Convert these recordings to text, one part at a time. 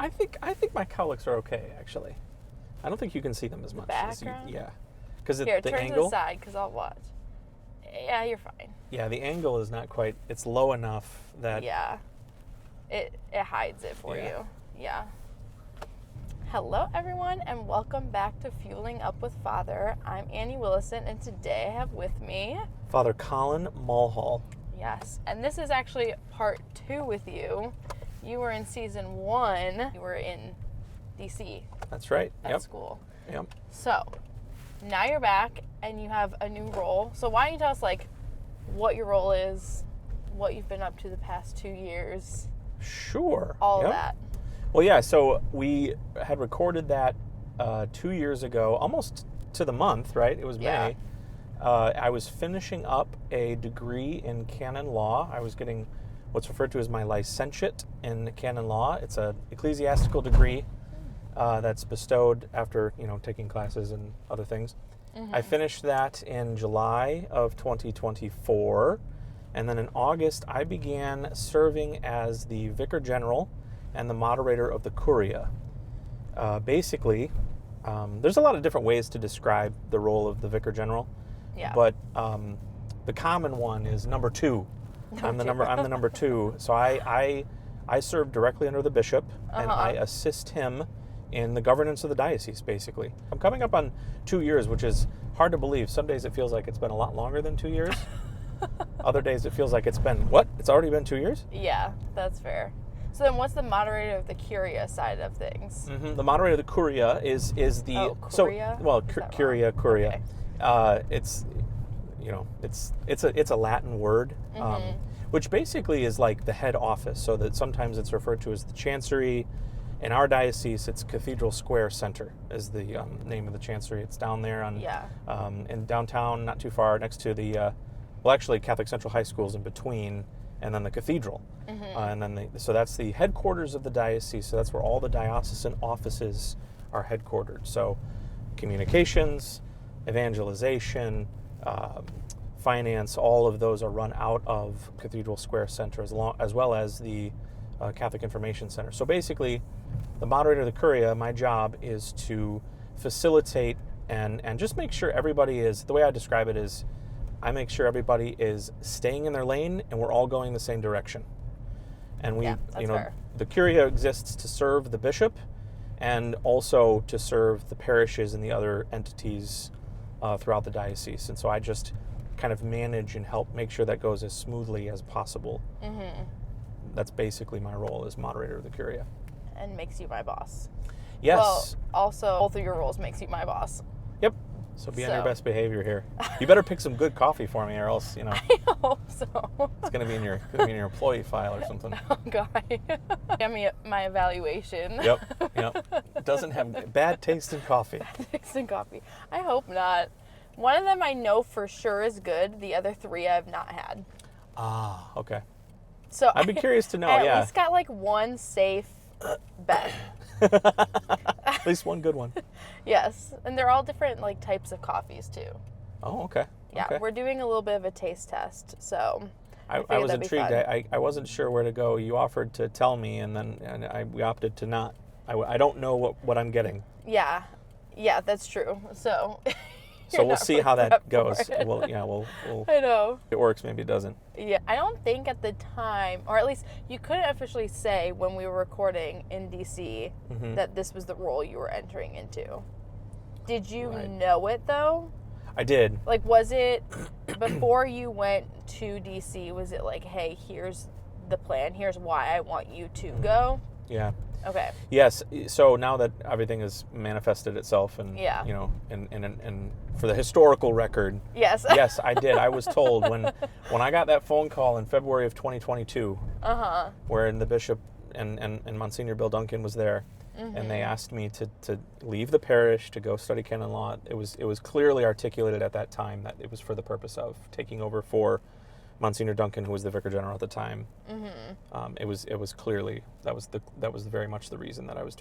I think my cowlicks are okay, actually. I don't think you can see them as much. Background? Yeah. Because Here, the turn angle. to the side, because I'll watch. Yeah, you're fine. Yeah, the angle is not quite. It's low enough that. Yeah. It hides it for Yeah. you. Yeah. Hello, everyone, and welcome back to Fueling Up with Father. I'm Annie Willison, and today I have with me... Father Colin Mulhall. Yes, and this is actually part 2 with you. You were in season 1. You were in D.C. That's right. at school. Yep. So, now you're back, and you have a new role. So why don't you tell us, what your role is, what you've been up to the past 2 years, Sure. all Yep. of that. Well, yeah, so we had recorded that 2 years ago, almost to the month, right? It was Yeah. May. I was finishing up a degree in canon law. I was getting what's referred to as my licentiate in canon law. It's an ecclesiastical degree that's bestowed after, taking classes and other things. Mm-hmm. I finished that in July of 2024. And then in August, I began serving as the Vicar General and the moderator of the Curia. Basically, there's a lot of different ways to describe the role of the Vicar General. Yeah. But the common one is number 2. I'm the number 2. So I serve directly under the bishop, and I assist him in the governance of the diocese, basically. I'm coming up on 2 years, which is hard to believe. Some days it feels like it's been a lot longer than 2 years. Other days it feels like it's been, what? It's already been 2 years? Yeah, that's fair. So then what's the moderator of the Curia side of things? Mm-hmm. The moderator of the Curia is the... Oh, Curia? So, well, Is that Curia. Okay. It's a Latin word, Mm-hmm. which basically is like the head office, so that sometimes it's referred to as the chancery. In our diocese, it's Cathedral Square Center is the name of the chancery. It's down there in downtown, not too far, next to the, actually Catholic Central High School is in between, and then the cathedral. Mm-hmm. And then so that's the headquarters of the diocese, so that's where all the diocesan offices are headquartered. So communications, evangelization, finance, all of those are run out of Cathedral Square Center, as well as the Catholic Information Center. So basically, the moderator of the Curia, my job is to facilitate and just make sure everybody is, the way I describe it is, I make sure everybody is staying in their lane and we're all going the same direction. And fair. The Curia exists to serve the bishop and also to serve the parishes and the other entities throughout the diocese. And so I just kind of manage and help make sure that goes as smoothly as possible. Mm-hmm. That's basically my role as moderator of the Curia. And makes you my boss. Yes. Well, also, both of your roles makes you my boss. Yep. So be on your So. best behavior here. You better pick some good coffee for me, or else I hope so. it's gonna be in your employee file or something. Oh, God. Give me my evaluation. Yep. It doesn't have bad taste in coffee. Instant coffee. I hope not. One of them I know for sure is good. The other 3 I've not had. Ah, okay. So I'd be curious to know. I at Yeah. least got one safe bet. At least one good one. Yes, and they're all different types of coffees too. Oh, okay. Yeah, Okay. we're doing a little bit of a taste test. So I figured was that'd be intrigued. fun. I wasn't sure where to go. You offered to tell me, and we opted to not. I don't know what I'm getting. yeah, that's true. So So you're we'll not see really how that prepped goes. for it. We'll I know. if it works, maybe it doesn't. Yeah, I don't think at the time, or at least you couldn't officially say when we were recording in DC Mhm. that this was the role you were entering into. Did you Right. know it though? I did. Was it before you went to DC? Was it hey, here's the plan. Here's why I want you to go. Yeah. Okay. Yes. So now that everything has manifested itself, and Yeah. and for the historical record, Yes. yes, I did. I was told when I got that phone call in February of 2022, wherein the bishop and Monsignor Bill Duncan was there, and they asked me to leave the parish to go study canon law. It was clearly articulated at that time that it was for the purpose of taking over for Monsignor Duncan, who was the Vicar General at the time. Mm-hmm. It was clearly that was very much the reason that I was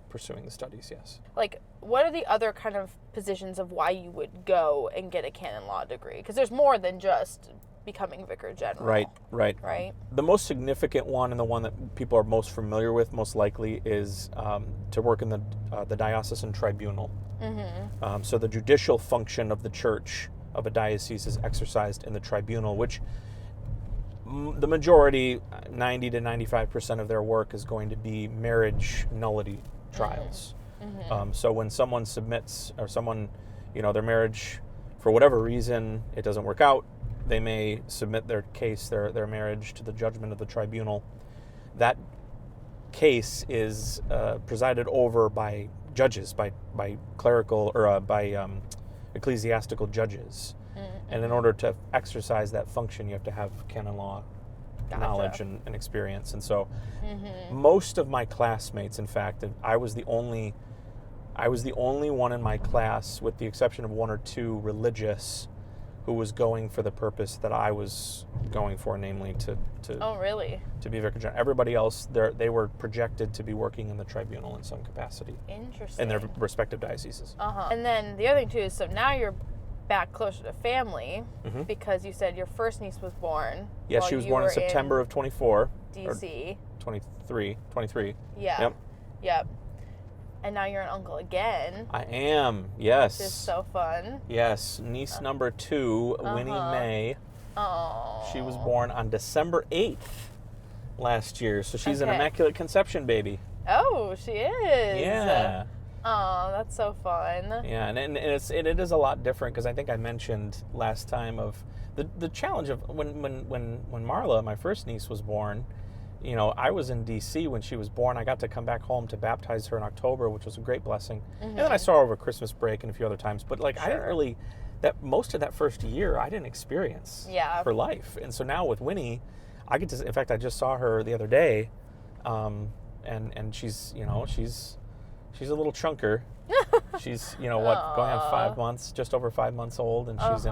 pursuing the studies. Yes. What are the other kind of positions of why you would go and get a canon law degree? Because there's more than just becoming vicar general. Right. Right? The most significant one, and the one that people are most familiar with, most likely, is to work in the diocesan tribunal. Mm-hmm. So the judicial function of the church of a diocese is exercised in the tribunal, which the majority, 90 to 95% of their work is going to be marriage nullity trials. Mm-hmm. So when someone submits, or someone, their marriage, for whatever reason, it doesn't work out, they may submit their case, their marriage, to the judgment of the tribunal. That case is presided over by judges, by clerical, or by ecclesiastical judges. Mm-hmm. And in order to exercise that function, you have to have canon law Gotcha. knowledge and experience. And so Mm-hmm. most of my classmates, in fact, I was the only one in my class, with the exception of one or two religious, who was going for the purpose that I was going for, namely to Oh, really? to be vicar general. Everybody else, they were projected to be working in the tribunal in some capacity Interesting. in their respective dioceses. And then the other thing, too, is so now you're back closer to family, Mhm. because you said your first niece was born. Yes, while she was you born in were September of 24. DC. 23. Yeah. Yep. And now you're an uncle again. I am, yes. Which is so fun. Yes, niece number 2, Winnie May. Oh. She was born on December 8th last year, so she's an Okay. Immaculate Conception baby. Oh, she is. Yeah. Oh, that's so fun. Yeah, and it is a lot different, because I think I mentioned last time of the challenge of when Marla, my first niece, was born. I was in D.C. when she was born. I got to come back home to baptize her in October, which was a great blessing. Mm-hmm. And then I saw her over Christmas break and a few other times. But I didn't Sure. really, most of that first year, I didn't experience her life. And so now with Winnie, I get to. In fact, I just saw her the other day, and she's she's a little chunker. She's going on 5 months, just over 5 months old, and she's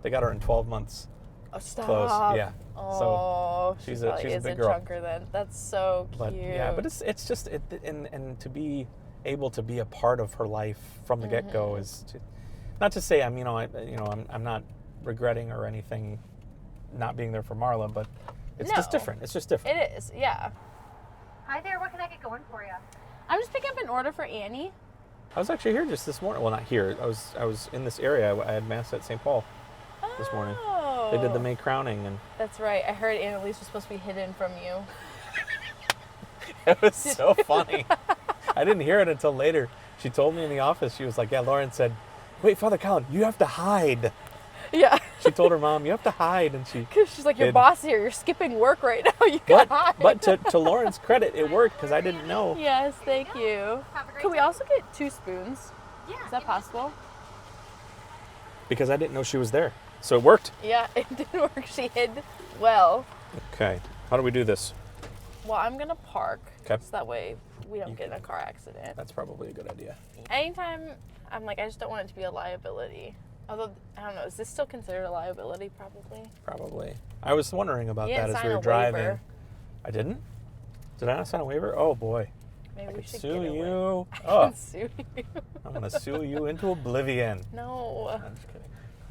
they got her in 12 months. Oh, stop. Close, yeah. Oh, So she's probably a is big girl. chunker then. That's so cute. But yeah, but it's just and to be able to be a part of her life from the get-go is not to say I'm not regretting or anything not being there for Marla, but it's just different. It's just different. It is, yeah. Hi there, what can I get going for you? I'm just picking up an order for Annie. I was actually here just this morning. Well, not here. I was in this area. I had mass at St. Paul this morning. They did the May crowning, and That's right. I heard Annalise was supposed to be hidden from you. it was so funny. I didn't hear it until later. She told me in the office. She was like, "Yeah, Lauren said, wait, Father Colin, you have to hide." Yeah. She told her mom, "You have to hide," and she. Because she's like, your did. boss here. You're skipping work right now. You got hide. But to Lauren's credit, it worked, because I didn't know. Yes, thank you. Have a great Could we day. also get 2 spoons? Yeah. Is that possible? Because I didn't know she was there. So it worked. Yeah, it didn't work. She hid well. Okay. How do we do this? Well, I'm going to park. Okay. So that way we don't get in a car accident. That's probably a good idea. Anytime I'm like, I just don't want it to be a liability. Although, I don't know, is this still considered a liability? Probably. I was wondering about You that didn't as sign we were a driving. waiver. I didn't? Did I not sign a waiver? Oh boy. Maybe I we could should sue get away. you. I Oh, can sue you. I'm gonna sue you into oblivion. No. I'm just kidding.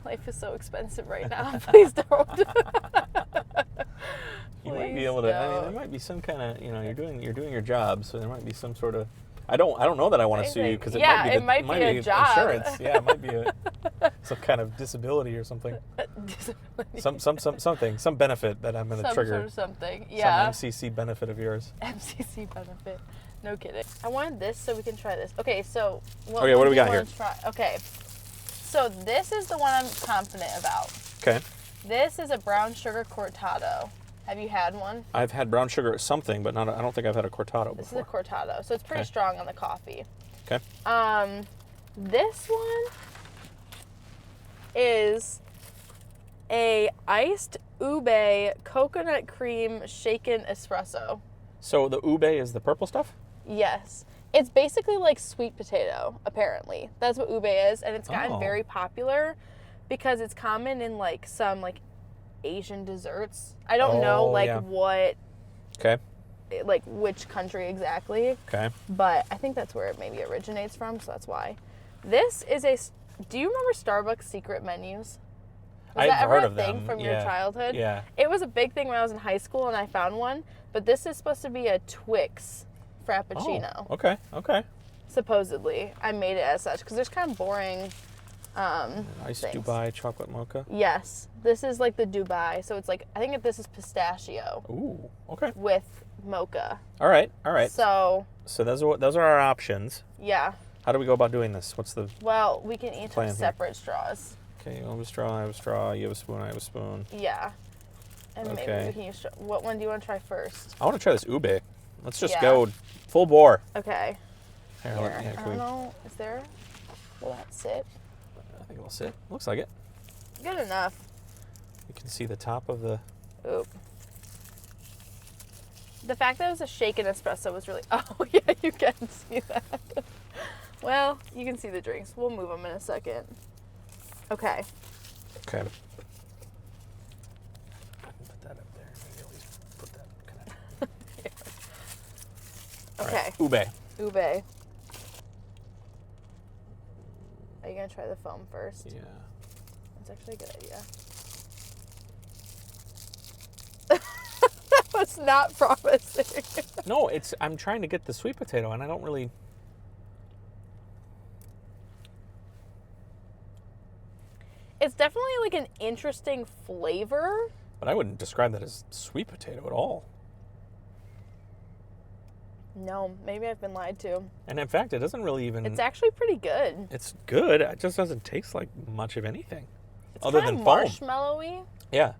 Life is so expensive right now. Please don't. You might be Please able to. I mean, don't. there might be some kind of. You're doing your job, so there might be some sort of. I don't know that I want to sue you, because it might be it might be a job. insurance. Yeah, it might be some kind of disability or something. Some benefit that I'm going to Some trigger. sort of something. Yeah. Some MCC benefit of yours. MCC benefit. No kidding. I wanted this so we can try this. Okay, so what Okay, what do we you got wanna here? Try? Okay. So this is the one I'm confident about. Okay. This is a brown sugar cortado. Have you had one? I've had brown sugar something, but not. I don't think I've had a cortado This before. is a cortado, so it's pretty Okay. strong on the coffee. Okay. This one is a iced ube coconut cream shaken espresso. So the ube is the purple stuff? Yes. It's basically like sweet potato, apparently. That's what ube is, and it's gotten Oh. very popular because it's common in like some like Asian desserts. I don't know Oh, like yeah. what, Okay. like which country exactly, Okay. but I think that's where it maybe originates from, so that's why. This is do you remember Starbucks secret menus? Was I've that ever heard a of thing them. from your Yeah. childhood? Yeah. It was a big thing when I was in high school and I found one, but this is supposed to be a Twix Frappuccino. Oh, okay. Supposedly. I made it as such because there's kind of boring Nice things. Dubai chocolate mocha. Yes. This is like the Dubai. So it's like, I think this is pistachio Ooh, okay. with mocha. All right. So, So those are our options. yeah. How do we go about doing this? What's the Well, we can each plan have here? separate straws. Okay, you have a straw, I have a straw, you have a spoon, I have a spoon. Yeah. And maybe Okay. we can use what one do you want to try first? I want to try this ube. Let's just Yeah. go full bore. Okay. Here, Here. yeah, I can don't we- know. Is there? Will that sit? I think it'll sit. Looks like it. Good enough. You can see the top of the... Oop. The fact that it was a shaken espresso was really... Oh, yeah, you can see that. Well, you can see the drinks. We'll move them in a second. Okay. Okay. I can put that up there. Maybe at least put that connect. All Okay. right, ube. Ube. Are you going to try the foam first? Yeah. That's actually a good idea. That was not promising. No, I'm trying to get the sweet potato, and I don't really... It's definitely like an interesting flavor. But I wouldn't describe that as sweet potato at all. No, maybe I've been lied to. And in fact, it doesn't really even... It's actually pretty good. It's good. It just doesn't taste like much of anything. It's other kind than of foam. marshmallowy. Yeah.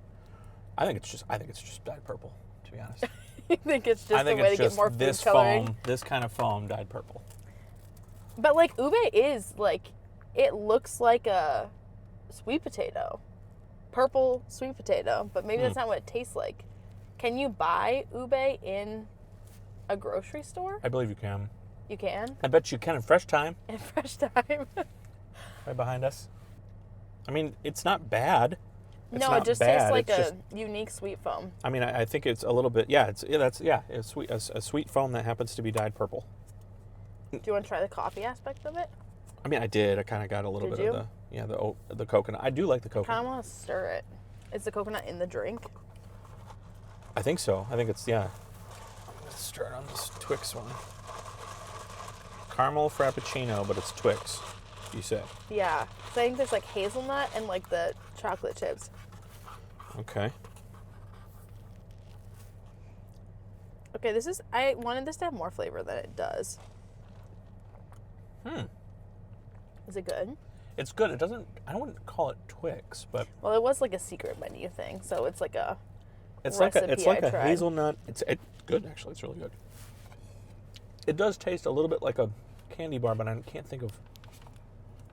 I think it's just dyed purple, to be honest. You think it's just I a think way it's to get just more food this coloring? foam, this kind of foam dyed purple. But like ube is like, it looks like a sweet potato. Purple sweet potato, but maybe that's not what it tastes like. Can you buy ube in a grocery store? I believe you can. You can? I bet you can in Fresh Time, In Fresh Time? right behind us. I mean, it's not bad. It's No, not it just bad. tastes like It's a just, unique sweet foam. I mean, I think it's a little bit. Yeah, it's sweet, a sweet foam that happens to be dyed purple. Do you want to try the coffee aspect of it? I mean, I did. I kind of got a little Did bit you? of the coconut. I do like the Kind coconut. of want to stir it. Is the coconut in the drink? I think so. I think it's I'm gonna start on this Twix one. Caramel Frappuccino, but it's Twix. You say? Yeah. So I think there's like hazelnut and like the chocolate chips. Okay. Okay, I wanted this to have more flavor than it does. Is it good? It's good. It doesn't. I wouldn't call it Twix, but Well, it was like a secret menu thing, so it's like a it's recipe like I a tried. hazelnut. It's good actually. It's really good. It does taste a little bit like a candy bar, but I can't think of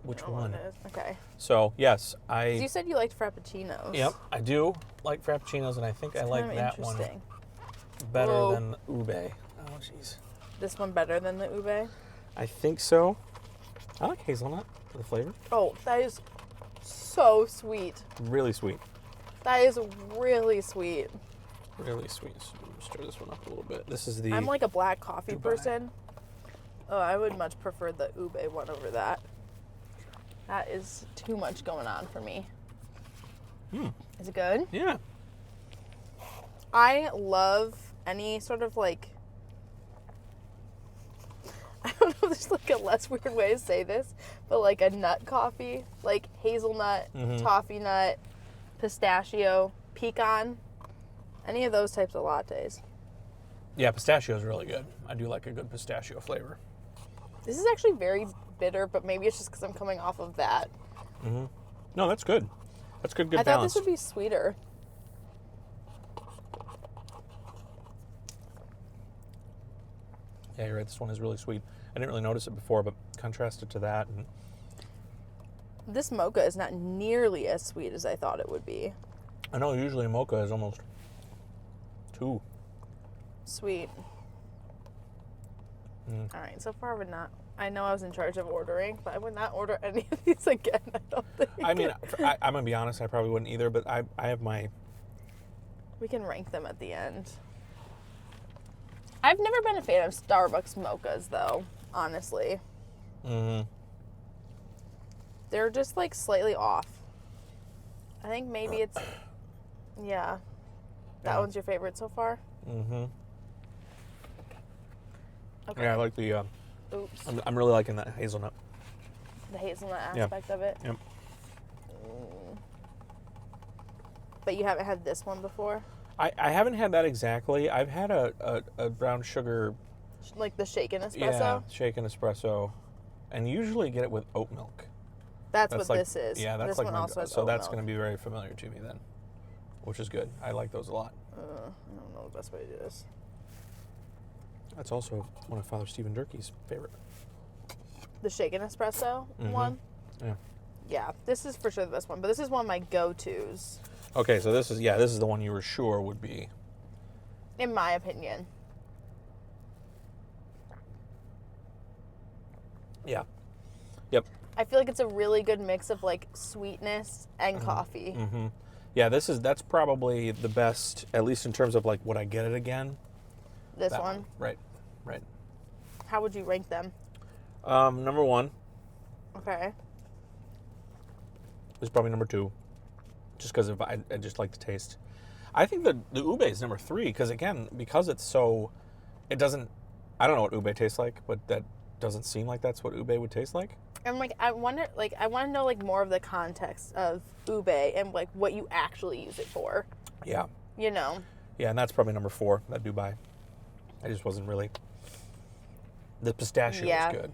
which I don't know one. what it is. Okay. So yes, 'Cause you said you liked frappuccinos. Yep, I do like Frappuccinos, and I think I It's like kind of that one interesting. better Whoa. than the ube. Oh jeez. This one better than the ube? I think so. I like hazelnut for the flavor. Oh, that is so sweet. Really sweet. That is really sweet. Really sweet. So stir this one up a little bit. This is the. I'm like a black coffee Dubai. person. Oh, I would much prefer the ube one over that. That is too much going on for me. Is it good? Yeah. I love any sort of like, I don't know if there's like a less weird way to say this, but like a nut coffee, like hazelnut, toffee nut, pistachio, pecan, any of those types of lattes. Yeah, pistachio is really good. I do like a good pistachio flavor. This is actually very bitter, but maybe it's just because I'm coming off of that. No, that's good. That's good I thought balance. this would be sweeter. Yeah, you're right. This one is really sweet. I didn't really notice it before, but contrasted to that, and This mocha is not nearly as sweet as I thought it would be. I know usually mocha is almost too. Sweet. All right, so far I would not. I know I was in charge of ordering, but I would not order any of these again. I don't think. I mean, I'm gonna be honest. I probably wouldn't either, but I have my. We can rank them at the end. I've never been a fan of Starbucks mochas, though. Honestly, they're just like slightly off. I think maybe it's, yeah. That Yeah. one's your favorite so far? Mm-hmm. Okay. Yeah, I like the. Oops. I'm really liking that hazelnut. The hazelnut Yeah. aspect of it. Yep. But you haven't had this one before? I haven't had that exactly. I've had a brown sugar, Like the shaken espresso? yeah, shaken espresso, and usually get it with oat milk. That's what like, this is. Yeah, that's this like one my, also has so oat that's milk. going to be very familiar to me then, which is good. I like those a lot. I don't know the best way to do this. That's also one of Father Stephen Durkee's favorite. The shaken espresso one? Yeah. Yeah, this is for sure the best one, but this is one of my go-tos, Okay, so this is the one you were sure would be. in my opinion. Yeah. Yep. I feel like it's a really good mix of like sweetness and coffee. Mm-hmm. Yeah, that's probably the best, at least in terms of like would I get it again? This That one. Right. How would you rank them? Number 1 Okay. is probably number 2, just because I just like the taste. I think the ube is number 3 because it's so, it doesn't. I don't know what ube tastes like, but that doesn't seem like that's what ube would taste like. And like I want to know like more of the context of ube and like what you actually use it for. Yeah. You know. Yeah, and that's probably number 4, that Dubai. I just wasn't really. The pistachio Yeah. is good.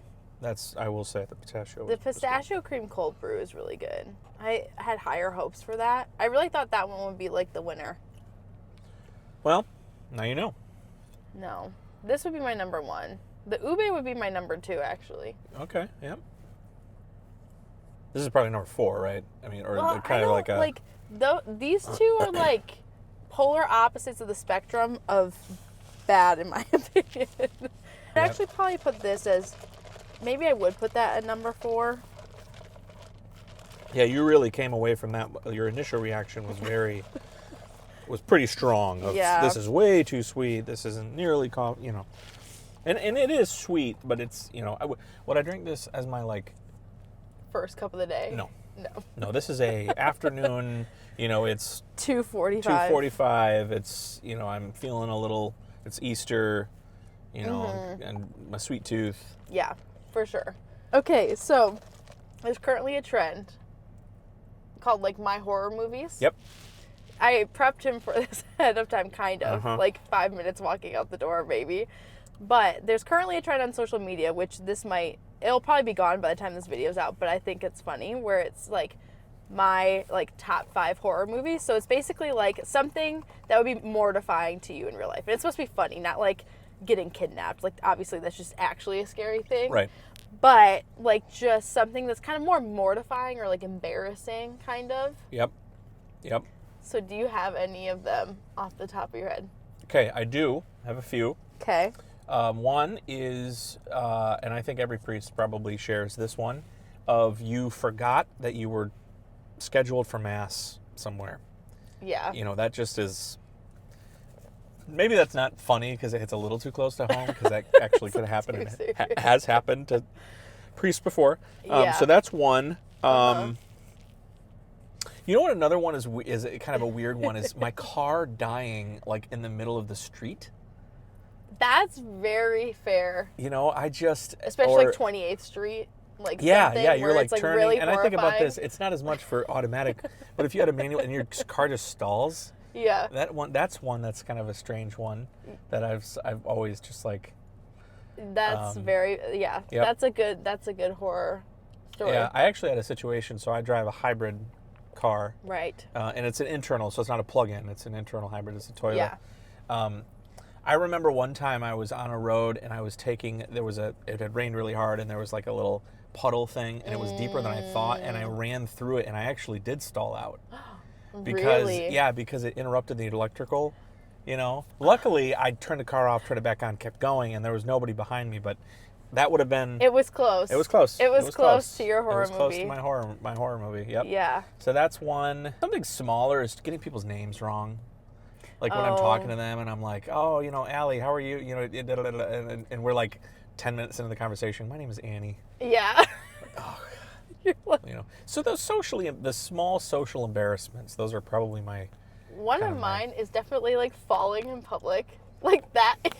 I will say the pistachio. The was good. pistachio cream cold brew is really good. I had higher hopes for that. I really thought that one would be like the winner. Well, now you know. No. This would be my number 1. The ube would be my number 2 actually. Okay, yeah. This is probably number 4, right? I mean, or Well, kind of like a. these two are like polar opposites of the spectrum of bad in my opinion. I'd actually probably put this as, maybe I would put that at number 4. Yeah, you really came away from that. Your initial reaction was was pretty strong. Yeah. This is way too sweet. This isn't nearly, and it is sweet, but it's, would I drink this as my like? First cup of the day. No. No. This is a afternoon. It's 2:45. 2:45. It's, I'm feeling a little. It's Easter, and my sweet tooth. Yeah, for sure. Okay, so there's currently a trend called like My Horror Movies. Yep. I prepped him for this ahead of time, kind of, Uh-huh. like 5 minutes walking out the door, maybe. But there's currently a trend on social media, which it'll probably be gone by the time this video's out, but I think it's funny, where it's like my like top 5 horror movies. So it's basically like something that would be mortifying to you in real life. And it's supposed to be funny, not like getting kidnapped. Like obviously that's just actually a scary thing. Right. But like just something that's kind of more mortifying or like embarrassing kind of. Yep. So do you have any of them off the top of your head? Okay, I do have a few. Okay. One is, and I think every priest probably shares this one, of you forgot that you were scheduled for Mass somewhere. Yeah. That just is, maybe that's not funny because it hits a little too close to home, because that actually could happen and too serious. has happened to priests before. Yeah. So that's one. You know what another one is kind of a weird one, is my car dying like in the middle of the street. That's very fair. I just... Especially like 28th Street. Like Yeah, something you're where like it's, like turning, really and I think about horrifying. this. It's not as much for automatic, but if you had a manual and your car just stalls, Yeah. that's one that's kind of a strange one that I've always just like. That's very Yep. That's a good horror story. Yeah, I actually had a situation. So I drive a hybrid car, Right. and it's an internal, so it's not a plug-in. It's an internal hybrid. It's a Toyota. Yeah. I remember one time I was on a road and I was it had rained really hard, and there was like a little puddle thing, and it was deeper than I thought, and I ran through it, and I actually did stall out. Because Really? because it interrupted the electrical, Luckily, I turned the car off, turned it back on, kept going, and there was nobody behind me, but that would have been... It was close. It was close. It was close to your horror It was close movie. to my horror movie, yep. Yeah. So that's one. Something smaller is getting people's names wrong. Like when I'm talking to them and I'm like, oh, Allie, how are you? And we're like 10 minutes into the conversation. My name is Annie. Yeah. You're like, So the small social embarrassments, those are probably my. one kind of of my- mine is definitely like falling in public. Like that is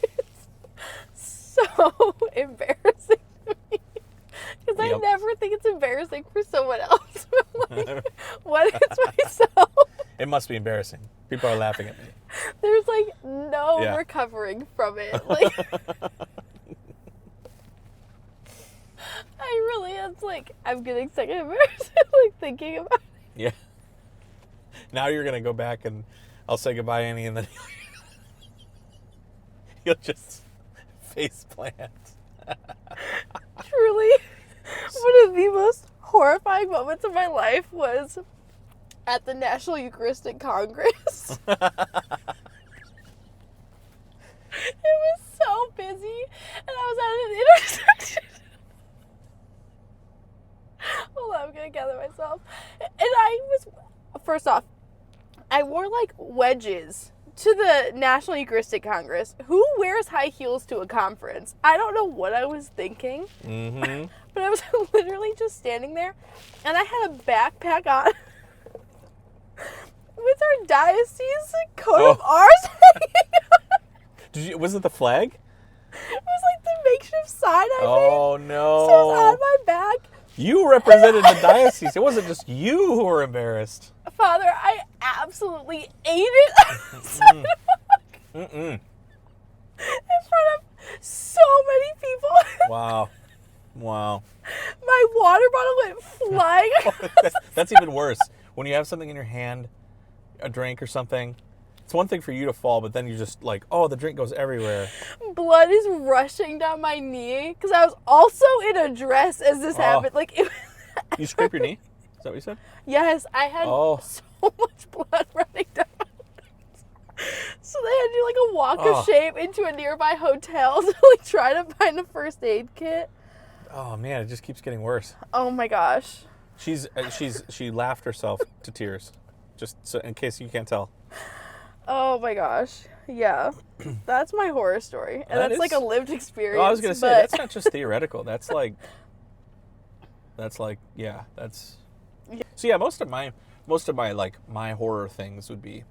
so embarrassing to me. Because I Yep. never think it's embarrassing for someone else. But like, when it's myself, It must be embarrassing. People are laughing at me. there's like no Yeah. recovering from it. Like I really, it's like I'm getting second embarrassed like thinking about it. Yeah. Now you're gonna go back and I'll say goodbye, Annie, and then you'll just face plant. Truly, one of the most horrifying moments of my life was at the National Eucharistic Congress. It was so busy, and I was at an intersection. Hold on, I'm gonna gather myself. And I was, first off, I wore like wedges to the National Eucharistic Congress. Who wears high heels to a conference? I don't know what I was thinking. Mm-hmm. But I was literally just standing there, and I had a backpack on with our diocese coat of arms hanging on. Was it the flag? It was like the makeshift sign I made. Oh no! So it was on my back. You represented the diocese. It wasn't just you who were embarrassed. Father, I absolutely ate it on the sidewalk Mm-mm. in front of so many people. Wow. Wow. My water bottle went flying. That's even worse. When you have something in your hand, a drink or something, it's one thing for you to fall, but then you just like, oh, the drink goes everywhere. Blood is rushing down my knee because I was also in a dress as this happened. Like, it, You scrape your knee? Is that what you said? yes, I had so much blood running down. So they had to do like a walk of shame into a nearby hotel to like try to find a first aid kit. Oh man, it just keeps getting worse. Oh my gosh. She laughed herself to tears, just so in case you can't tell. Oh my gosh. Yeah. That's my horror story. And That that's like is- a lived experience. Well, I was gonna say but that's not just theoretical. That's like yeah. That's so yeah. Most of my like my horror things would be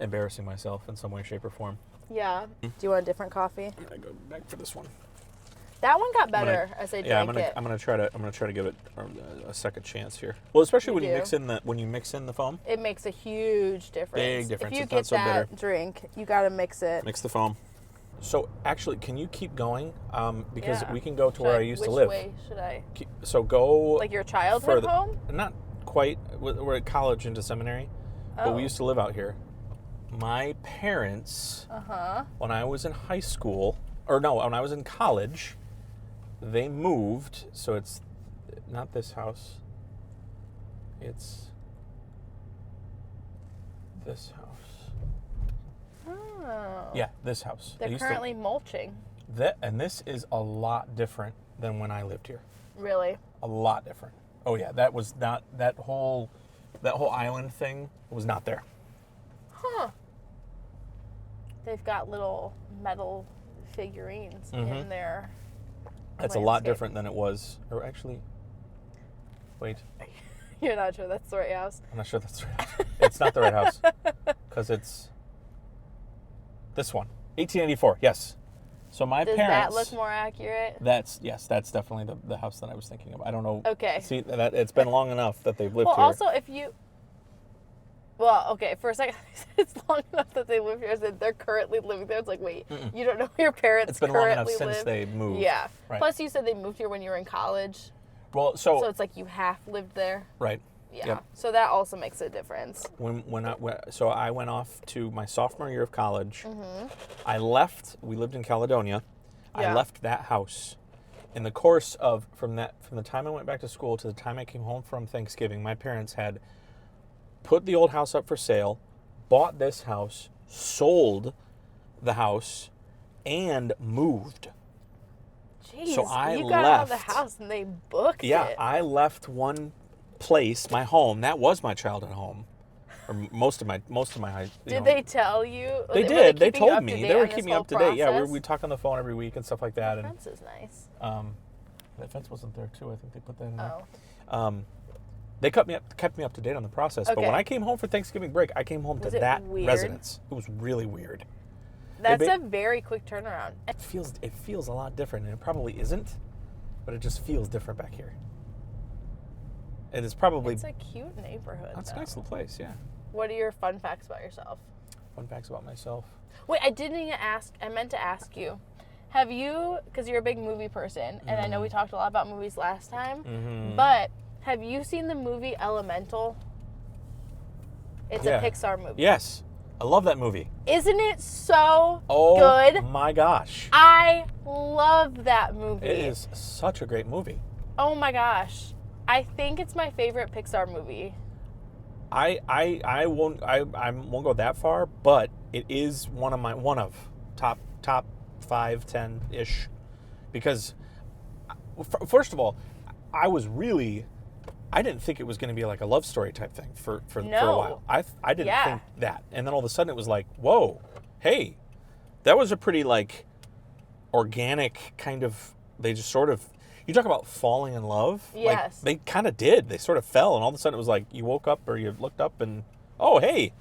embarrassing myself in some way, shape, or form. yeah. Do you want a different coffee? I'm gonna go back for this one. That one got better as I drank it. I'm gonna try to give it a second chance here. Well, especially when you do. mix in the foam. It makes a huge difference. Big difference. If you It's not get so that bitter. drink, you gotta mix it. Mix the foam. So actually, can you keep going? Because Yeah. we can go to where I used to Which live. way should I? So go Like your childhood further. home? Not quite. We're at college into seminary, but we used to live out here. My parents, when I was in high school, when I was in college, they moved. So it's not this house. It's this house. Oh. Yeah, this house. I They're used to- currently mulching. and this is a lot different than when I lived here. Really? A lot different. Oh yeah, that was not that whole island thing was not there. Huh. They've got little metal figurines in there. That's a lot different than it was. Or actually, wait, You're not sure that's the right house? I'm not sure that's the right house. It's not the right house because it's this one, 1884. Yes. So my Does parents. that look more accurate? That's definitely the house that I was thinking of. I don't know. Okay. See, that it's been long enough that they've lived Well, here. also, if you... Well, okay, for a second, it's long enough that they live here, as in they're currently living there. It's like, wait, you don't know where your parents It's been long enough currently since live? they moved. Yeah. Right. Plus, you said they moved here when you were in college, Well, so it's like you half lived there. right. Yeah. Yep. So that also makes a difference. So I went off to my sophomore year of college. I left. We lived in Caledonia. I Yeah. left that house. In the course of from the time I went back to school to the time I came home from Thanksgiving, my parents had put the old house up for sale, bought this house, sold the house, and moved. Jeez, So I you got out of left. the house and they booked Yeah, it. I left one place, my home. That was my childhood home, or most of my. Did they tell you? They were did. They keeping you told up to me. date They were on this keeping me whole up to date. Yeah, process? we talk on the phone every week and stuff like that. And That's is nice. That fence wasn't there too. I think they put that in there. Oh. They kept me up to date on the process. But Okay. when I came home for Thanksgiving break, I came home Was to it that weird? residence. It was really weird. That's a very quick turnaround. It feels a lot different, and it probably isn't, but it just feels different back here. And it's probably It's a cute neighborhood. that's a though. nice little place. Yeah. What are your fun facts about yourself? Fun facts about myself. Wait, I didn't even ask. I meant to ask you. Have you, because you're a big movie person, and I know we talked a lot about movies last time, but have you seen the movie Elemental? It's a Pixar movie. Yes. I love that movie. Isn't it so Oh good? my gosh. I love that movie. It is such a great movie. Oh my gosh. I think it's my favorite Pixar movie. I won't go that far, but it is one of top 5, 10-ish, because first of all, I didn't think it was going to be like a love story type thing for a while. I didn't think that, and then all of a sudden it was like, whoa, hey, that was a pretty like organic kind of. They just sort of. You talk about falling in love. Yes. Like, they kind of did. They sort of fell, and all of a sudden it was like you woke up or you looked up and, oh, hey,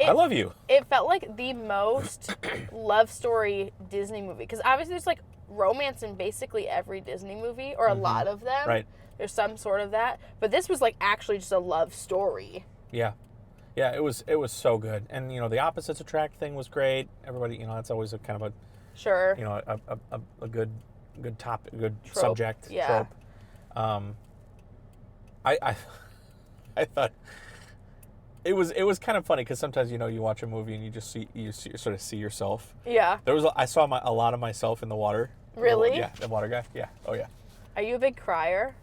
I love you. It felt like the most love story Disney movie. Because obviously there's like romance in basically every Disney movie, or a lot of them. Right. There's some sort of that. But this was like actually just a love story. Yeah. Yeah, it was so good. And, the opposites attract thing was great. Everybody, that's always a kind of Sure. a good topic, a good Trope. subject, Yeah. trope. I thought it was kind of funny because sometimes you watch a movie and you sort of see yourself. Yeah. I saw a lot of myself in the water. Really? Yeah, the water guy. Yeah. Oh yeah. Are you a big crier?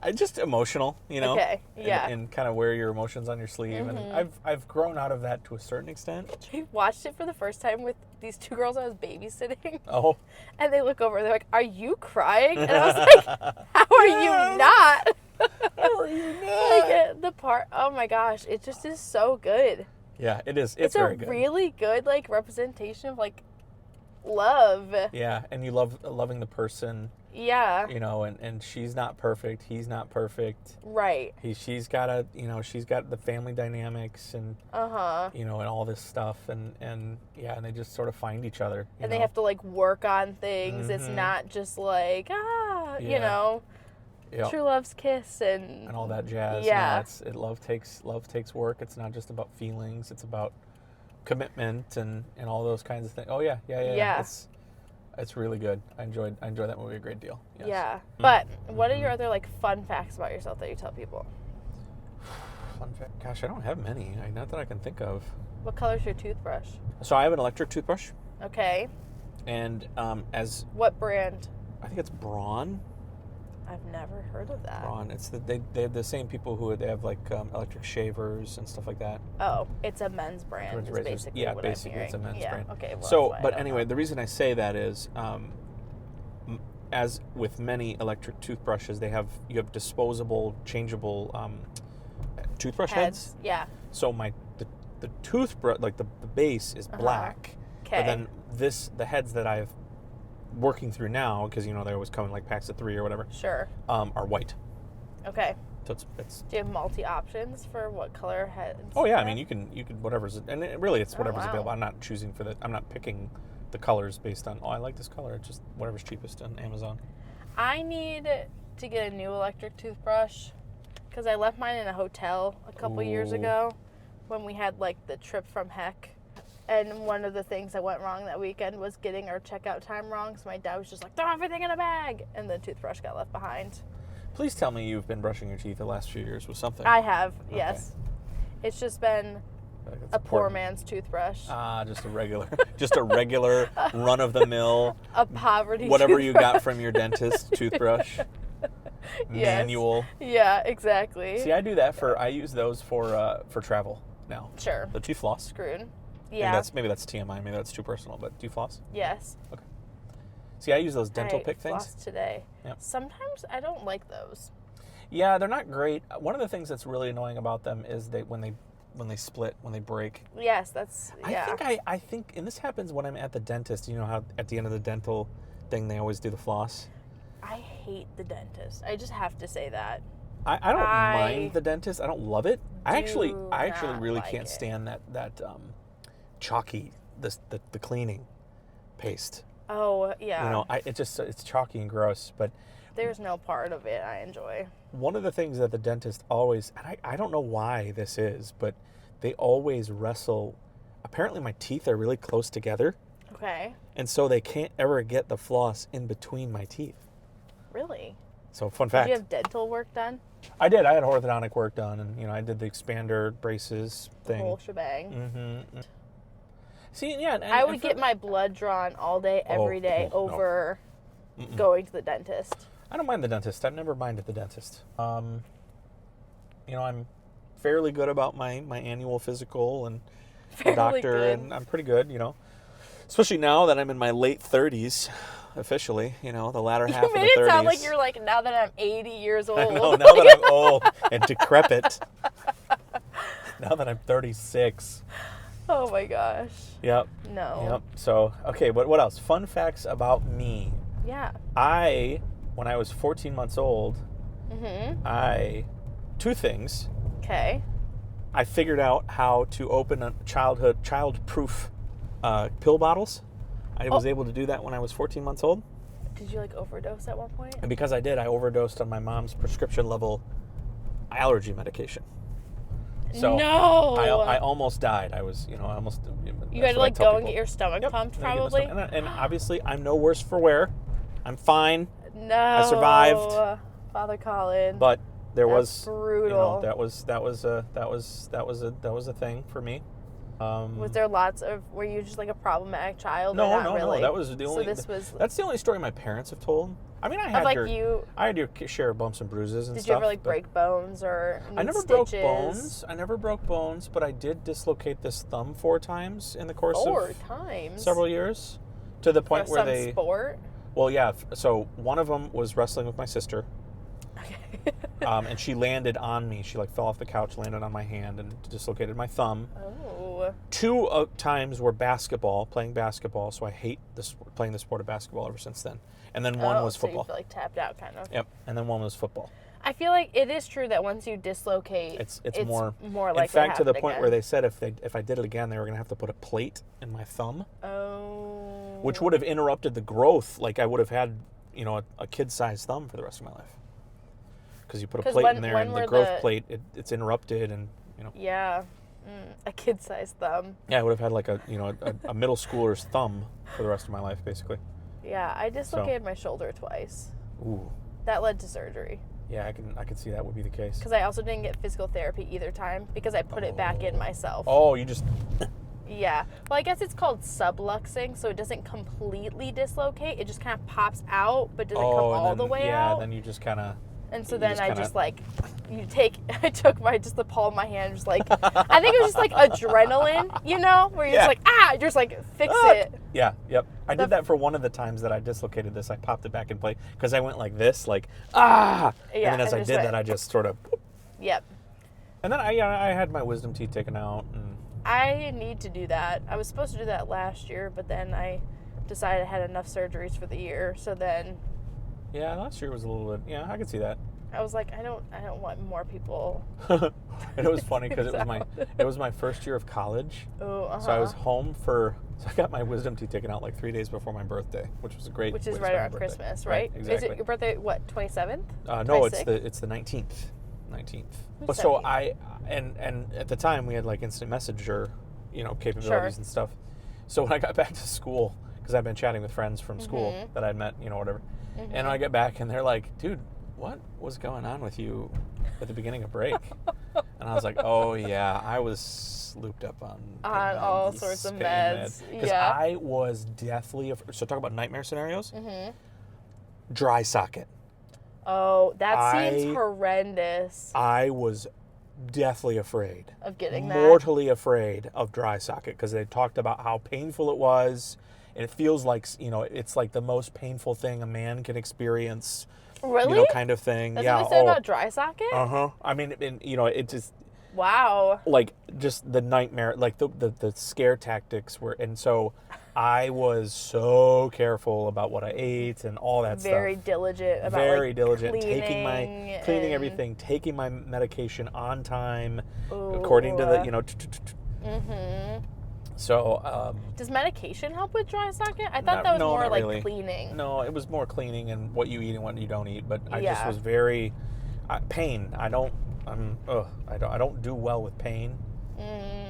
I just emotional, Okay. Yeah. and kind of wear your emotions on your sleeve, and I've grown out of that to a certain extent. I watched it for the first time with these two girls I was babysitting. Oh. And they look over and they're like, "Are you crying?" And I was like, "How are you not?" How are you not? Like the part, oh my gosh, it just is so good. Yeah, it is. It's very a good. really good like representation of like love. Yeah, and you love loving the person, Yeah. and she's not perfect, he's not perfect. Right. She's got she's got the family dynamics and and all this stuff and they just sort of find each other. And they have to like work on things. It's not just like Yep. true love's kiss and all that jazz. Yeah. Love takes work. It's not just about feelings. It's about commitment and all those kinds of things. Oh yeah. Yeah. It's really good. I enjoy that movie a great deal. Yes. Yeah. But what are your other like fun facts about yourself that you tell people? Fun fact. Gosh, I don't have many. Not that I can think of. What color's your toothbrush? So I have an electric toothbrush, Okay. and as What brand? I think it's Braun. I've never heard of that. Braun. It's they have the same people who they have like electric shavers and stuff like that. Oh, it's a men's brand. Men's Is razors. basically Yeah, what basically I'm it's a hearing. men's Yeah. brand. Okay. Well, So, that's why I but don't anyway, know. the reason I say that is, as with many electric toothbrushes, you have disposable, changeable toothbrush heads. Yeah. So the toothbrush, like the base is black, Okay. but then the heads that I've working through now, because they always come in like packs of 3 or whatever, Sure. are white. Okay. So it's Do you have multi options for what color heads? oh yeah, I you mean have? you can whatever's, and it's whatever's wow. available. I'm not choosing I'm not picking the colors based on I like this color. It's just whatever's cheapest on Amazon. I need to get a new electric toothbrush because I left mine in a hotel a couple years Ooh. ago when we had like the trip from heck. And one of the things that went wrong that weekend was getting our checkout time wrong. So my dad was just like, throw everything in a bag. And the toothbrush got left behind. Please tell me you've been brushing your teeth the last few years with something. I have, yes. It's just been Like, it's a poor important. man's toothbrush. Just a regular run of the mill, A poverty whatever you toothbrush. got from your dentist, toothbrush, Yes. manual. Yeah, exactly. See, I use those for travel now. Sure. The tooth floss. Screwed. Maybe Yeah. maybe that's TMI. Maybe that's too personal. But do you floss? Yes. See, I use those dental I pick things. flossed today. Yep. Sometimes I don't like those. Yeah, they're not great. One of the things that's really annoying about them is when they split, when they break. Yes, that's yeah. I think, and this happens when I'm at the dentist. You know how at the end of the dental thing they always do the floss. I hate the dentist. I just have to say that. I don't mind the dentist. I don't love it. I actually not really like can't it. stand that chalky the cleaning paste. Oh, yeah. You know, it's chalky and gross. But There's no part of it I enjoy. one of the things that the dentist always, and I don't know why this is, but they always wrestle. Apparently, my teeth are really close together, Okay. and so they can't ever get the floss in between my teeth. Really? So, fun Did fact. you have dental work done? I did. I had orthodontic work done, and I did the expander braces The thing. whole shebang. Mm-hmm. See, yeah, I would get my blood drawn all day, every day no. over going to the dentist. I don't mind the dentist. I've never minded the dentist. I'm fairly good about my annual physical and the Fairly doctor, good. and I'm pretty good, Especially now that I'm in my late 30s, officially, the latter half You of the made 30s. it sound like you're like, now that I'm 80 years old. I know, now that I'm old and decrepit. Now that I'm 36. Oh my gosh. Yep. No. Yep. So, okay, but what else? Fun facts about me. Yeah. When I was 14 months old, two things. Okay. I figured out how to open a child-proof pill bottles. I was able to do that when I was 14 months old. Did you like overdose at one point? And because I did, I overdosed on my mom's prescription level allergy medication. So no. I almost died. I was, I almost. You had to like go and get your stomach pumped, probably. And obviously, I'm no worse for wear. I'm fine. No. I survived. Father Colin. But there That's was brutal. that was a thing for me. Was there lots of? Were you just like a problematic child? No, or not really? That was the only. So this was. That's the only story my parents have told. I mean, I had I had your share of bumps and bruises and Did stuff. you ever like break bones or need I never stitches? broke bones. I never broke bones, but I did dislocate this thumb 4 times in the course Four of times. several years, to the point For where some they. sport. Well, yeah. So one of them was wrestling with my sister. Okay. And she landed on me. She like fell off the couch, landed on my hand, and dislocated my thumb. Oh. 2 times were playing basketball. So I hate playing the sport of basketball ever since then. And then one was football. So you feel like tapped out, kind of. Yep. And then one was football. I feel like it is true that once you dislocate, It's more likely. In fact, to the point again. where they said if I did it again, they were going to have to put a plate in my thumb, Oh. which would have interrupted the growth. Like I would have had, a kid-sized thumb for the rest of my life. Because you put a 'Cause plate in there, when and the were growth plate, it's interrupted, and Yeah. A kid-sized thumb. Yeah, I would have had like a middle schooler's thumb for the rest of my life, basically. Yeah, I dislocated my shoulder twice. Ooh. That led to surgery. Yeah, I can see that would be the case. Because I also didn't get physical therapy either time because I put it back in myself. Oh, you just. Yeah. Well, I guess it's called subluxing, so it doesn't completely dislocate. It just kind of pops out, but doesn't come all the way out. Yeah, then you just kind of. And so then I just like, I took the palm of my hand, just like, I think it was just like adrenaline, where you're just like, you're just like, fix it. Yeah, yep. I did that for one of the times that I dislocated this. I popped it back in place because I went like this, like, Yeah, and then as I did that, I just sort of. Yep. And then I had my wisdom teeth taken out. And I need to do that. I was supposed to do that last year, but then I decided I had enough surgeries for the year, so then. Yeah, last year was a little bit. Yeah, I could see that. I was like, I don't want more people. And it was funny because it was my first year of college. Oh, So I was home so I got my wisdom teeth taken out like 3 days before my birthday, which was a great. Which is way to right spend around my birthday. Christmas, right? Exactly. Is it your birthday? What, 27th? No, it's 26th? the 19th. 19th. Who's So 70? and at the time we had like instant messenger, capabilities Sure. and stuff. So when I got back to school, because I've been chatting with friends from school Mm-hmm. that I'd met, whatever, and I get back and they're like, "Dude, what was going on with you at the beginning of break?" And I was like, "Oh yeah, I was looped up on all sorts of meds." Because Yeah. I was deathly so talk about nightmare scenarios. Mm-hmm. Dry socket. Oh, that seems horrendous. I was deathly afraid. Of getting that. Mortally afraid of dry socket because they talked about how painful it was. And it feels like, it's like the most painful thing a man can experience. Really? Kind of thing. That's yeah. what they said about dry socket? Uh-huh. I mean, it just, Wow. Like, just the nightmare, like the scare tactics were, and so I was so careful about what I ate and all that Very stuff. diligent about Very like diligent, cleaning cleaning and- everything, taking my medication on time, Ooh. according to the, Mm-hmm. So, Does medication help with dry socket? I thought that was more not like really. cleaning. No, it was more cleaning and what you eat and what you don't eat. But I just Yeah. was very pain. I don't do well with pain.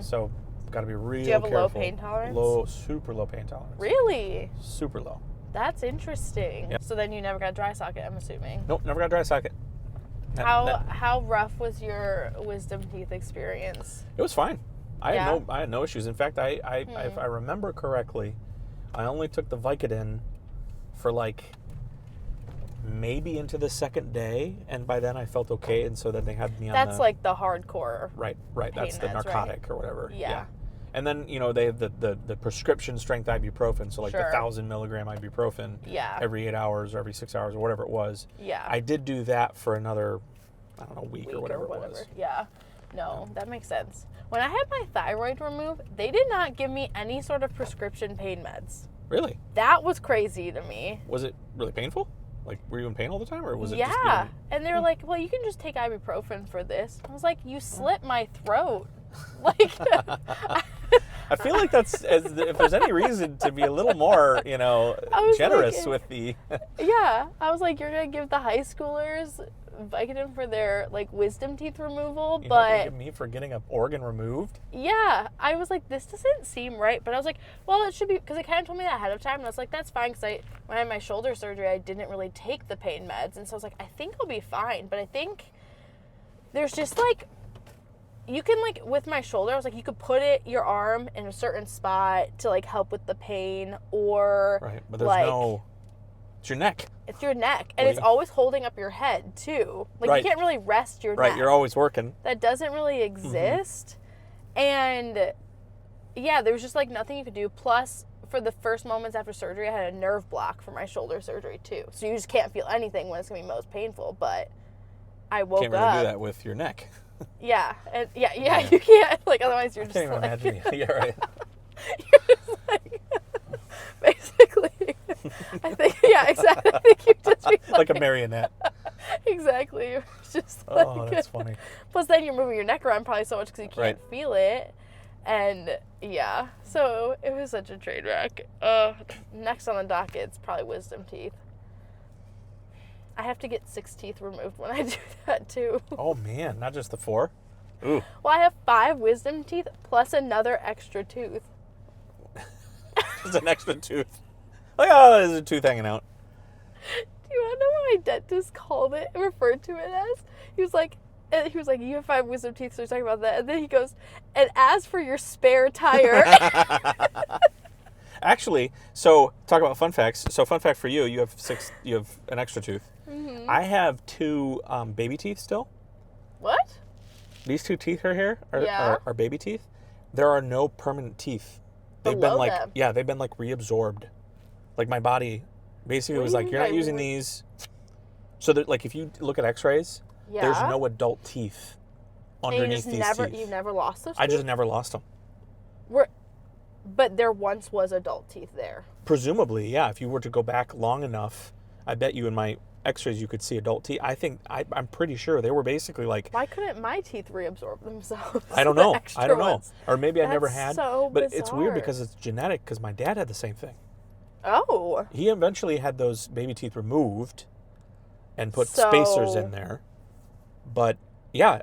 So got to be real Do you have a low careful. pain tolerance? Super low pain tolerance. Really? Super low. That's interesting. Yep. So then you never got dry socket, I'm assuming. Nope, never got dry socket. How rough was your wisdom teeth experience? It was fine. I Yeah? had no issues. In fact, if I remember correctly, I only took the Vicodin for like maybe into the second day, and by then I felt okay, and so then they had me on That's the, like the hardcore. right. That's the meds, narcotic or whatever. Yeah. And then they have the prescription strength ibuprofen, so like the Sure. 1,000 milligram ibuprofen Yeah. every 8 hours or every 6 hours or whatever it was. Yeah. I did do that for another, I don't know, week or whatever it was. Yeah. No, that makes sense. When I had my thyroid removed, they did not give me any sort of prescription pain meds. Really? That was crazy to me. Was it really painful? Like, were you in pain all the time, or was it just Yeah. being... And they were like, well, you can just take ibuprofen for this. I was like, you slit my throat. Like, I feel like that's, if there's any reason to be a little more, was generous like- with the... yeah. I was like, you're going to give the high schoolers Vicodin for their, like, wisdom teeth removal, You're not gonna but... give me for getting an organ removed? Yeah, I was like, this doesn't seem right. But I was like, well, it should be, because it kind of told me that ahead of time. And I was like, that's fine, because when I had my shoulder surgery, I didn't really take the pain meds. And so I was like, I think I'll be fine. But I think there's just like, you can like, with my shoulder, I was like, you could put your arm in a certain spot to like help with the pain, or Right, but there's like, no... It's your neck. it's your neck. And Well, it's always holding up your head, too. Like, Right. you can't really rest your Right, neck. you're always working. That doesn't really exist. And yeah, there was just like nothing you could do. Plus, for the first moments after surgery, I had a nerve block for my shoulder surgery too. So you just can't feel anything when it's gonna be most painful. But I woke Can't really up. do that with your neck. Yeah, and yeah, you can't. Like, otherwise you're I just can't even like, imagine. Yeah, right. you're just like, basically. I think, yeah, exactly. I think you just be Like a marionette. exactly. You're just like, Oh, that's funny. Plus, then you're moving your neck around probably so much because you can't Right. feel it. And yeah, so it was such a train wreck. Next on the docket, it's probably wisdom teeth. I have to get 6 teeth removed when I do that too. Oh, man, not just the 4? Ooh. Well, I have 5 wisdom teeth plus another extra tooth. It's an extra tooth. Like, oh, there's a tooth hanging out. Do you want to know what my dentist called it, referred to it as? He was like, you have 5 wisdom teeth, so we're talking about that. And then he goes, and as for your spare tire. Actually, so talk about fun facts. So fun fact for you, you have an extra tooth. Mm-hmm. I have 2 baby teeth still. What? These 2 teeth here Yeah. are baby teeth. There are no permanent teeth. They've Below been like them. yeah, they've been like reabsorbed. Like my body basically What was do you like, mean you're not by using these. So that like if you look at X-rays, Yeah. there's no adult teeth And you underneath just these never, teeth. you never lost those I teeth? just never lost them. But there once was adult teeth there. Presumably, yeah. If you were to go back long enough, I bet you in my X-rays you could see adult teeth. I'm pretty sure they were basically like, Why couldn't my teeth reabsorb themselves? I don't The know. extra I don't know. ones? Or maybe I never That's had. so But it's weird bizarre. because it's genetic because my dad had the same thing. Oh. He eventually had those baby teeth removed and put spacers So- in there. But yeah,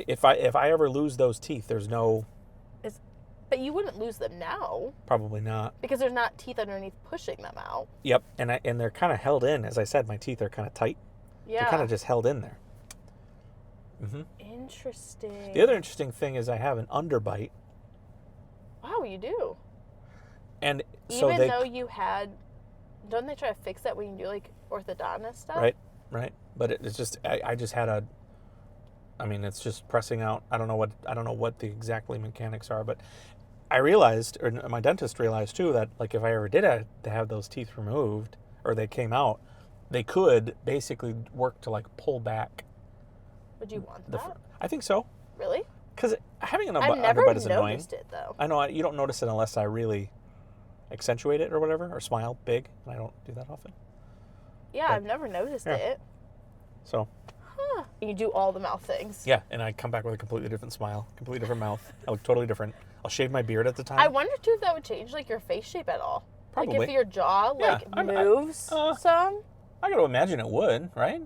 if I ever lose those teeth, there's no, But you wouldn't lose them now probably not. because there's not teeth underneath pushing them out. Yep, and they're kind of held in. As I said, my teeth are kind of tight. Yeah. They're kind of just held in there. Interesting. The other interesting thing is I have an underbite, Wow, you do. and so Even they though you had, don't they try to fix that when you do like orthodontist stuff? right. But it's just I just had a. I mean, it's just pressing out. I don't know what the exactly mechanics are, but I realized, or my dentist realized too, that like if I ever did have those teeth removed or they came out, they could basically work to like pull back. Would you want The, that? I think so, Really? Because having an I've never underbite is annoying. noticed it though. I know you don't notice it unless I really accentuate it or whatever, or smile big, and I don't do that often. Yeah, But- I've never noticed Yeah. it. So, Huh. You do all the mouth things. yeah, and I come back with a completely different smile, completely different mouth. I look totally different. I'll shave my beard at the time. I wonder too if that would change like your face shape at all. Like Probably. if your jaw Yeah, like I- moves some. I got to imagine it would, right?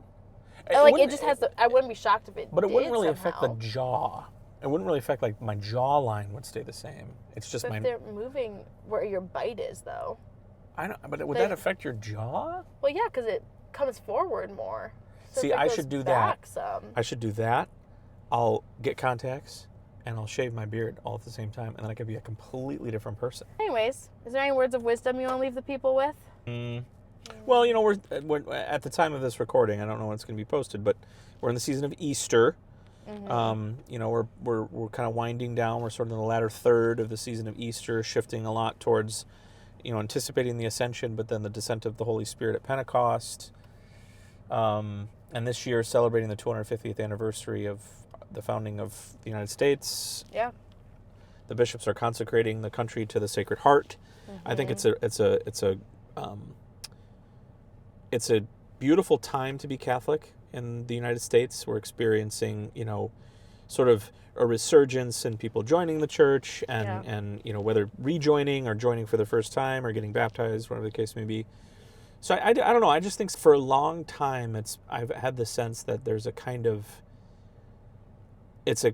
Or, like it wouldn't- just has the. I wouldn't be shocked if it. But it wouldn't did really affect the somehow. jaw. It wouldn't really affect, like, my jawline would stay the same. It's just But my... if they're moving where your bite is though. I don't, but would they- that affect your jaw? Well, yeah, because it comes forward more. So See, if it I goes should do back that. Some. I should do that. I'll get contacts, and I'll shave my beard all at the same time, and then I could be a completely different person. Anyways, is there any words of wisdom you want to leave the people with? Well, you know, we're at the time of this recording. I don't know when it's going to be posted, but we're in the season of Easter. You know, we're kind of winding down. We're sort of in the latter third of the season of Easter, shifting a lot towards, you know, anticipating the ascension, but then the descent of the Holy Spirit at Pentecost. And this year, celebrating the 250th anniversary of the founding of the United States. Yeah. The bishops are consecrating the country to the Sacred Heart. I think it's a beautiful time to be Catholic in the United States. We're experiencing, you know, sort of a resurgence in people joining the church and you know, whether rejoining or joining for the first time or getting baptized, whatever the case may be. So I don't know. I just think for a long time I've had the sense that there's a kind of it's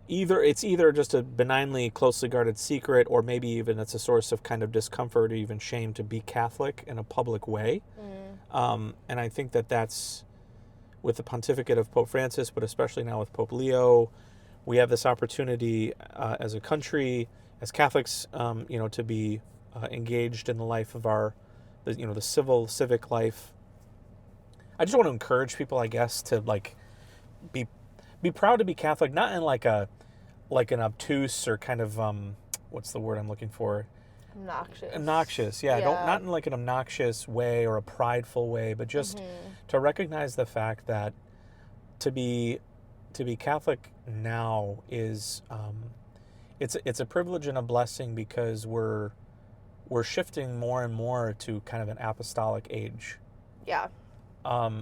either just a benignly closely guarded secret, or maybe even it's a source of kind of discomfort or even shame to be Catholic in a public way. And I think that's with the pontificate of Pope Francis, but especially now with Pope Leo, we have this opportunity as a country, as Catholics, you know, to be engaged in the life of the civic life. I just want to encourage people, I guess, to like be proud to be Catholic, not in like an obtuse or kind of what's the word I'm looking for? Obnoxious, yeah. Not in like an obnoxious way or a prideful way, but just to recognize the fact that to be Catholic now is it's a privilege and a blessing, because we're shifting more and more to kind of an apostolic age. Yeah.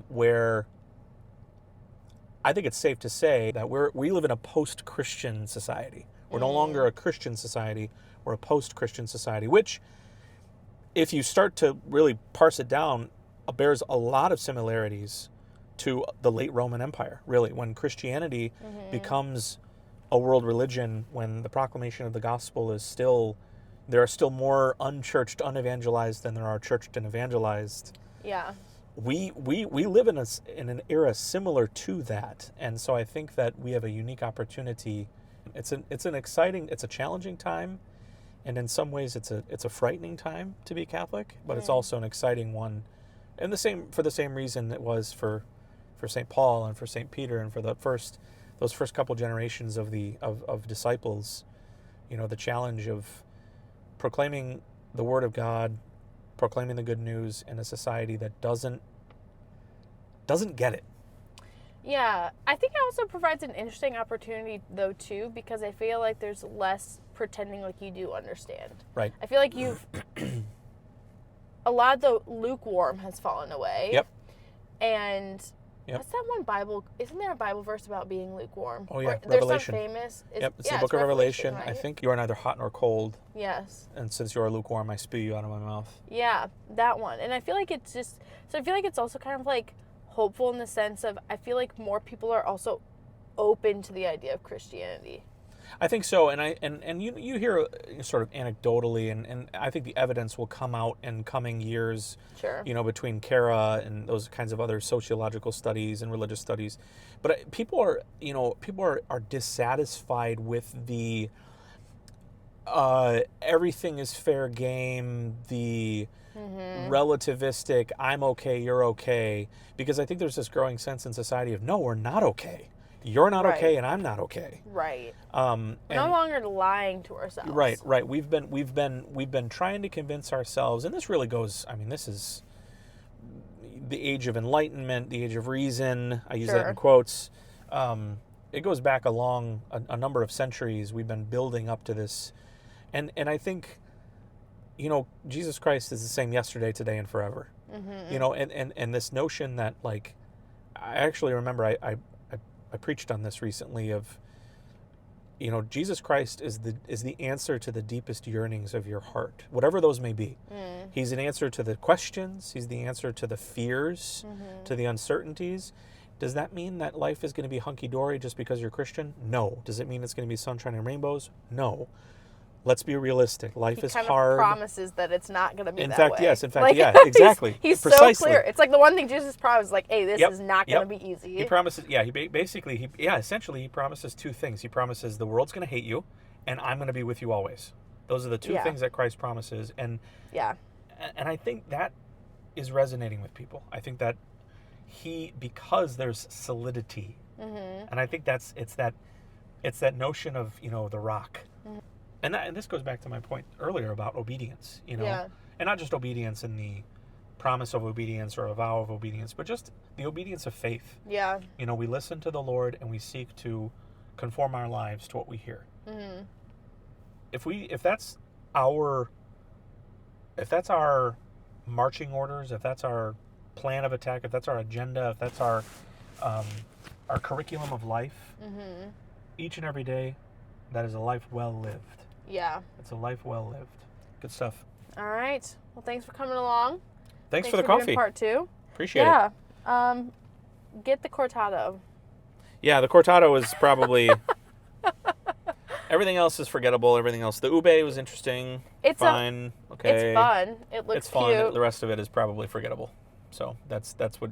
Where I think it's safe to say that we live in a post-Christian society. We're no longer a Christian society. We're a post-Christian society, which, if you start to really parse it down, bears a lot of similarities to the late Roman Empire, really, when Christianity becomes a world religion, when the proclamation of the gospel there are still more unchurched, unevangelized than there are churched and evangelized. Yeah. We live in an era similar to that, and so I think that we have a unique opportunity. It's a challenging time, and in some ways it's a frightening time to be Catholic, but it's also an exciting one, and for the same reason it was for St. Paul and for St. Peter and for those first couple generations of disciples. You know, the challenge of proclaiming the Word of God, proclaiming the good news in a society that doesn't get it. Yeah, I think it also provides an interesting opportunity though too, because I feel like there's less pretending like you do understand. Right. I feel like a lot of the lukewarm has fallen away. Yep. And Yep. what's that one Bible? Isn't there a Bible verse about being lukewarm? Oh, yeah, Or there's Revelation. some famous. Yep, it's the book of Revelation. Right? I think you are neither hot nor cold, Yes. and since you are lukewarm, I spew you out of my mouth. Yeah, that one. And I feel like it's also kind of like hopeful in the sense of I feel like more people are also open to the idea of Christianity. I think so, and you hear sort of anecdotally, and I think the evidence will come out in coming years. Sure. You know, between Kara and those kinds of other sociological studies and religious studies, but people are dissatisfied with the everything is fair game, the relativistic I'm okay, you're okay, because I think there's this growing sense in society of no, we're not okay. You're not okay, and I'm not okay. Right. We're no longer lying to ourselves. Right. We've been trying to convince ourselves, and this really goes. I mean, this is the age of enlightenment, the age of reason. I use that in quotes. it goes back a number of centuries. We've been building up to this, and I think, Jesus Christ is the same yesterday, today, and forever. And this notion that, like, I actually remember I preached on this recently of, Jesus Christ is the answer to the deepest yearnings of your heart, whatever those may be. He's an answer to the questions. He's the answer to the fears, to the uncertainties. Does that mean that life is going to be hunky-dory just because you're Christian? No. Does it mean it's going to be sunshine and rainbows? No. Let's be realistic. Life is hard. He kind of promises that it's not going to be that way. In fact, yeah, exactly. He's Precisely. so clear. It's like the one thing Jesus promised, like, hey, this is not going to be easy. He promises, essentially he promises two things. He promises the world's going to hate you, and I'm going to be with you always. Those are the two things that Christ promises. And I think that is resonating with people. I think that because there's solidity, and I think it's that notion of, the rock. And this goes back to my point earlier about obedience, and not just obedience in the promise of obedience or a vow of obedience, but just the obedience of faith. Yeah. We listen to the Lord and we seek to conform our lives to what we hear. If that's our marching orders, if that's our plan of attack, if that's our agenda, if that's our curriculum of life, each and every day, that is a life well lived. Yeah. It's a life well lived. Good stuff. All right. Well, thanks for coming along. Thanks for the coffee. Doing part 2. Appreciate it. Yeah. Get the cortado. Yeah, the cortado is probably... Everything else is forgettable. Everything else. The ube was interesting. It's fine. Okay. It's fun. It looks cute. Fun. The rest of it is probably forgettable. So that's what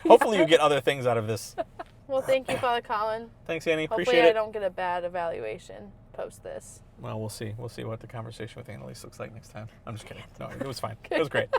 hopefully you get other things out of this. Well, thank you, Father Colin. Thanks, Annie. Hopefully Appreciate it. I don't get a bad evaluation post this. Well, we'll see. We'll see what the conversation with Annalise looks like next time. I'm just kidding. No, it was fine. It was great.